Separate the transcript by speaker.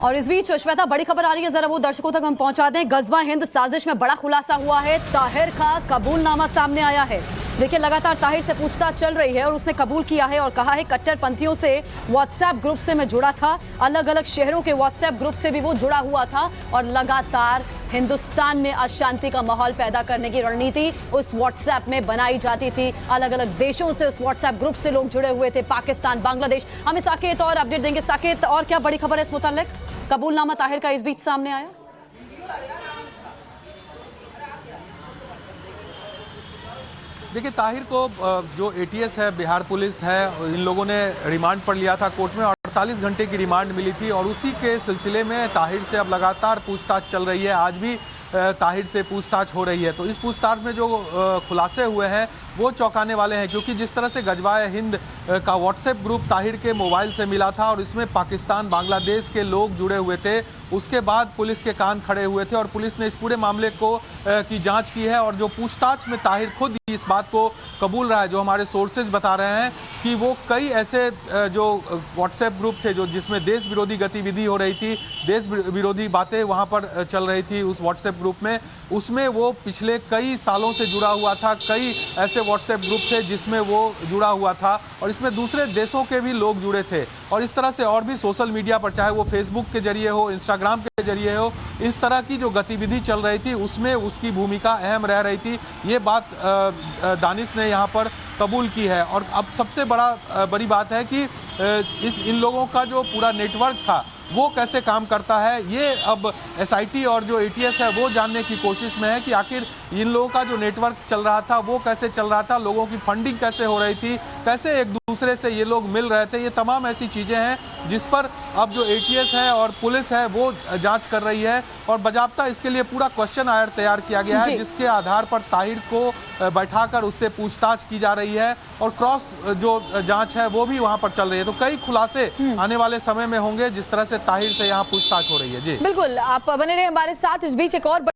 Speaker 1: और इस बीच श्वेता, बड़ी खबर आ रही है, जरा वो दर्शकों तक हम पहुंचा दें। गजवा हिंद साजिश में बड़ा खुलासा हुआ है। ताहिर का कबूलनामा सामने आया है। देखिए, लगातार ताहिर से पूछताछ चल रही है और उसने कबूल किया है और कहा है कट्टरपंथियों से व्हाट्सएप ग्रुप से मैं जुड़ा था, अलग अलग शहरों के व्हाट्सएप ग्रुप से भी वो जुड़ा हुआ था और लगातार हिंदुस्तान में अशांति का माहौल पैदा करने की रणनीति उस व्हाट्सएप में बनाई जाती थी। अलग अलग देशों से उस व्हाट्सएप ग्रुप से लोग जुड़े हुए थे, पाकिस्तान, बांग्लादेश। हमें साकेत और अपडेट देंगे। साकेत, और क्या बड़ी खबर है इस मुतालिक? कबूलनामा ताहिर का इस बीच सामने आया।
Speaker 2: देखिए, ताहिर को जो एटीएस है, बिहार पुलिस है, इन लोगों ने रिमांड पर लिया था कोर्ट में। 48 घंटे की रिमांड मिली थी और उसी के सिलसिले में ताहिर से अब लगातार पूछताछ चल रही है। आज भी ताहिर से पूछताछ हो रही है। तो इस पूछताछ में जो खुलासे हुए हैं वो चौंकाने वाले हैं, क्योंकि जिस तरह से गजवाए हिंद का व्हाट्सएप ग्रुप ताहिर के मोबाइल से मिला था और इसमें पाकिस्तान, बांग्लादेश के लोग जुड़े हुए थे, उसके बाद पुलिस के कान खड़े हुए थे और पुलिस ने इस पूरे मामले को की जांच की है। और जो पूछताछ में ताहिर खुद इस बात को कबूल रहा है, जो हमारे सोर्सेज बता रहे हैं कि वो कई ऐसे जो व्हाट्सएप ग्रुप थे जो जिसमें देश विरोधी गतिविधि हो रही थी, देश विरोधी बातें वहाँ पर चल रही थी उस व्हाट्सएप ग्रुप में, उसमें वो पिछले कई सालों से जुड़ा हुआ था। कई ऐसे व्हाट्सएप ग्रुप थे जिसमें वो जुड़ा हुआ था और इसमें दूसरे देशों के भी लोग जुड़े थे। और इस तरह से और भी सोशल मीडिया पर, चाहे वो फेसबुक के जरिए हो, इंस्टाग्राम के जरिए हो, इस तरह की जो गतिविधि चल रही थी उसमें उसकी भूमिका अहम रह रही थी। ये बात दानिश ने यहाँ पर कबूल की है। और अब सबसे बड़ी बात है कि इन लोगों का जो पूरा नेटवर्क था वो कैसे काम करता है, ये अब एसआईटी और जो एटीएस है वो जानने की कोशिश में है कि आखिर इन लोगों का जो नेटवर्क चल रहा था वो कैसे चल रहा था, लोगों की फंडिंग कैसे हो रही थी, कैसे एक दूसरे से ये लोग मिल रहे थे। ये तमाम ऐसी चीज़ें हैं जिस पर अब जो एटीएस है और पुलिस है वो जांच कर रही है। और बाकायदा इसके लिए पूरा क्वेश्चन आयर तैयार किया गया है, जिसके आधार पर ताहिर को बैठाकर उससे पूछताछ की जा रही है और क्रॉस जो जांच है वो भी वहाँ पर चल रही है। तो कई खुलासे आने वाले समय में होंगे जिस तरह से ताहिर से यहाँ पूछताछ हो रही है। जी
Speaker 1: बिल्कुल, आप बने रहे हमारे साथ। इस बीच एक और